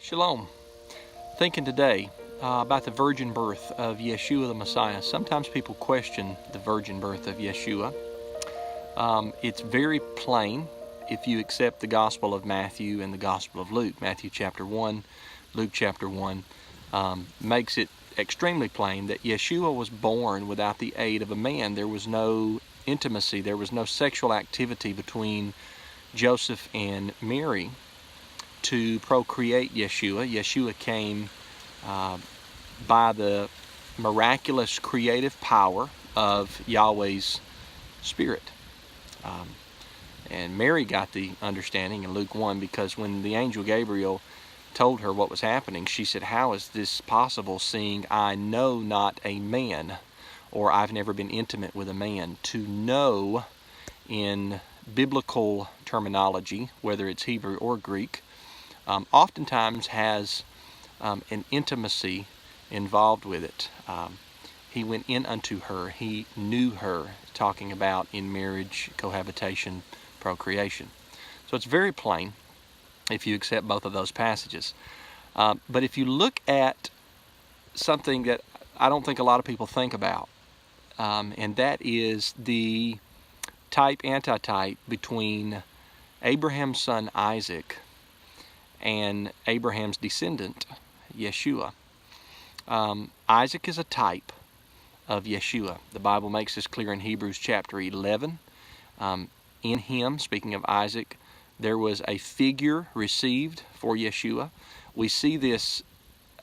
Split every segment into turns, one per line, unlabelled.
Shalom. Thinking today about the virgin birth of Yeshua the Messiah. Sometimes people question the virgin birth of Yeshua. It's very plain if you accept the Gospel of Matthew and the Gospel of Luke. Matthew chapter 1, Luke chapter 1 makes it extremely plain that Yeshua was born without the aid of a man. There was no intimacy, there was no sexual activity between Joseph and Mary to procreate Yeshua. Yeshua came by the miraculous creative power of Yahweh's Spirit. And Mary got the understanding in Luke 1 because when the angel Gabriel told her what was happening, she said, "How is this possible, seeing I know not a man," or "I've never been intimate with a man." To know in biblical terminology, whether it's Hebrew or Greek, oftentimes has an intimacy involved with it. He went in unto her, he knew her, talking about in marriage, cohabitation, procreation. So it's very plain if you accept both of those passages. But if you look at something that I don't think a lot of people think about, and that is the type-antitype between Abraham's son Isaac and Abraham's descendant, Yeshua. Isaac is a type of Yeshua. The Bible makes this clear in Hebrews chapter 11. In him, speaking of Isaac, there was a figure received for Yeshua. We see this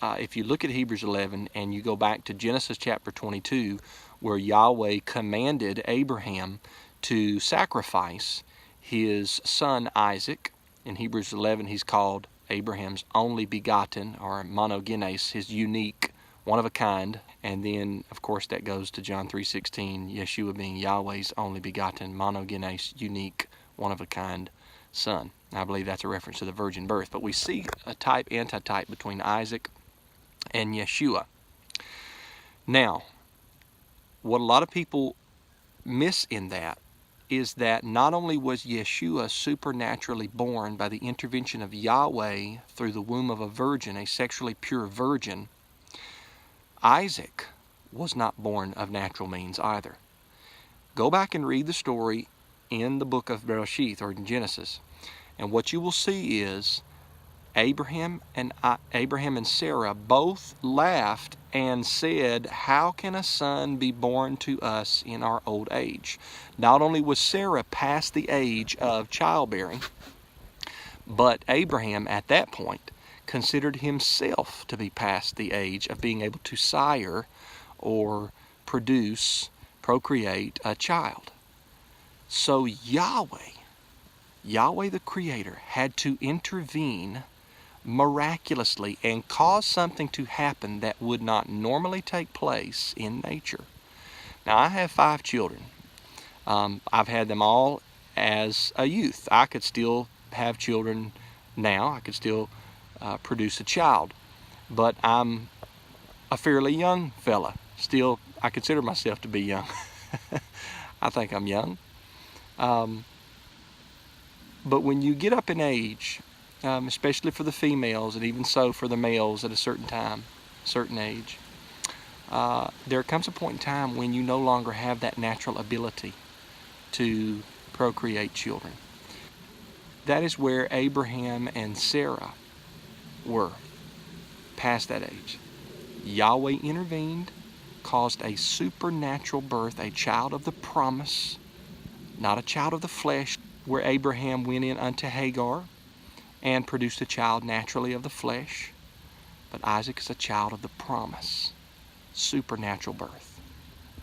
if you look at Hebrews 11 and you go back to Genesis chapter 22, where Yahweh commanded Abraham to sacrifice his son Isaac. In Hebrews 11, he's called Abraham's only begotten, or monogenes, his unique, one of a kind. And then, of course, that goes to John 3:16, Yeshua being Yahweh's only begotten, monogenes, unique, one of a kind son. I believe that's a reference to the virgin birth. But we see a type-antitype between Isaac and Yeshua. Now, what a lot of people miss in that is that not only was Yeshua supernaturally born by the intervention of Yahweh through the womb of a virgin, a sexually pure virgin, Isaac was not born of natural means either. Go back and read the story in the book of Bereshith, or in Genesis, and what you will see is Abraham and Sarah both laughed and said, "How can a son be born to us in our old age?" Not only was Sarah past the age of childbearing, but Abraham at that point considered himself to be past the age of being able to sire or procreate a child. So Yahweh the Creator, had to intervene miraculously and cause something to happen that would not normally take place in nature. Now, I have 5 children. I've had them all as a youth. I could still have children now. I could still produce a child. But I'm a fairly young fella. Still, I consider myself to be young. I think I'm young. But when you get up in age, especially for the females, and even so for the males at a certain time, certain age, there comes a point in time when you no longer have that natural ability to procreate children. That is where Abraham and Sarah were, past that age. Yahweh intervened, caused a supernatural birth, a child of the promise, not a child of the flesh, where Abraham went in unto Hagar and produced a child naturally of the flesh. But Isaac is a child of the promise, supernatural birth.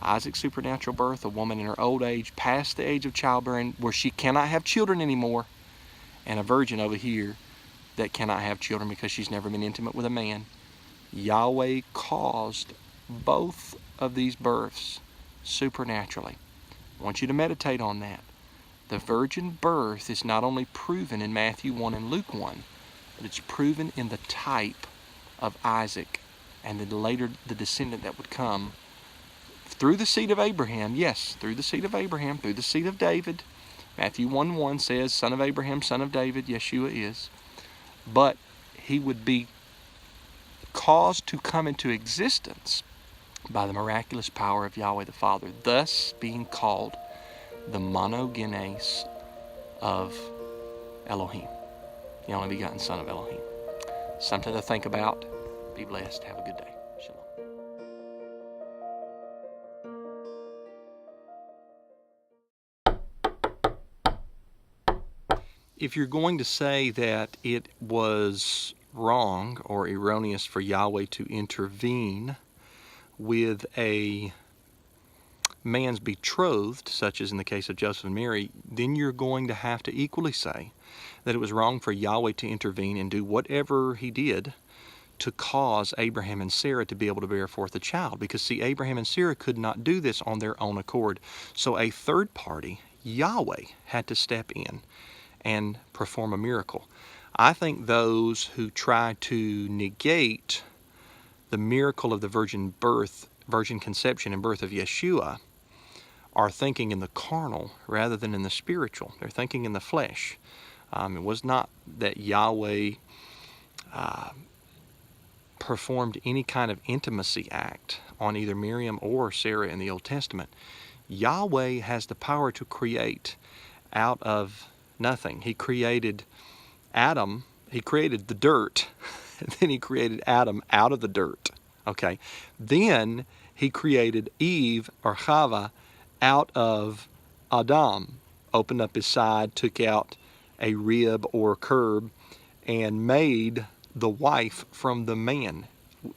Isaac's supernatural birth, a woman in her old age, past the age of childbearing, where she cannot have children anymore, and a virgin over here that cannot have children because she's never been intimate with a man. Yahweh caused both of these births supernaturally. I want you to meditate on that. The virgin birth is not only proven in Matthew 1 and Luke 1, but it's proven in the type of Isaac and then later the descendant that would come through the seed of Abraham. Yes, through the seed of Abraham, through the seed of David. Matthew 1:1 says, son of Abraham, son of David, Yeshua is. But he would be caused to come into existence by the miraculous power of Yahweh the Father, thus being called the monogenes of Elohim, the only begotten Son of Elohim. Something to think about. Be blessed. Have a good day. Shalom. If you're going to say that it was wrong or erroneous for Yahweh to intervene with a man's betrothed, such as in the case of Joseph and Mary, then you're going to have to equally say that it was wrong for Yahweh to intervene and do whatever he did to cause Abraham and Sarah to be able to bear forth a child. Because see, Abraham and Sarah could not do this on their own accord. So a third party, Yahweh, had to step in and perform a miracle. I think those who try to negate the miracle of the virgin conception and birth of Yeshua are thinking in the carnal rather than in the spiritual. They're thinking in the flesh. It was not that Yahweh performed any kind of intimacy act on either Miriam or Sarah in the Old Testament. Yahweh has the power to create out of nothing. He created Adam, he created the dirt, and then he created Adam out of the dirt. Okay. Then he created Eve, or Chava, out of Adam, opened up his side, took out a rib or curb, and made the wife from the man.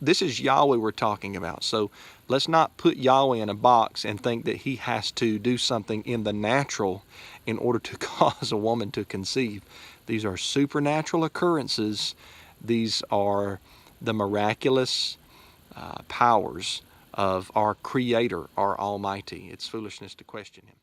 This is Yahweh we're talking about. So let's not put Yahweh in a box and think that he has to do something in the natural in order to cause a woman to conceive. These are supernatural occurrences. These are the miraculous powers of our Creator, our Almighty. It's foolishness to question him.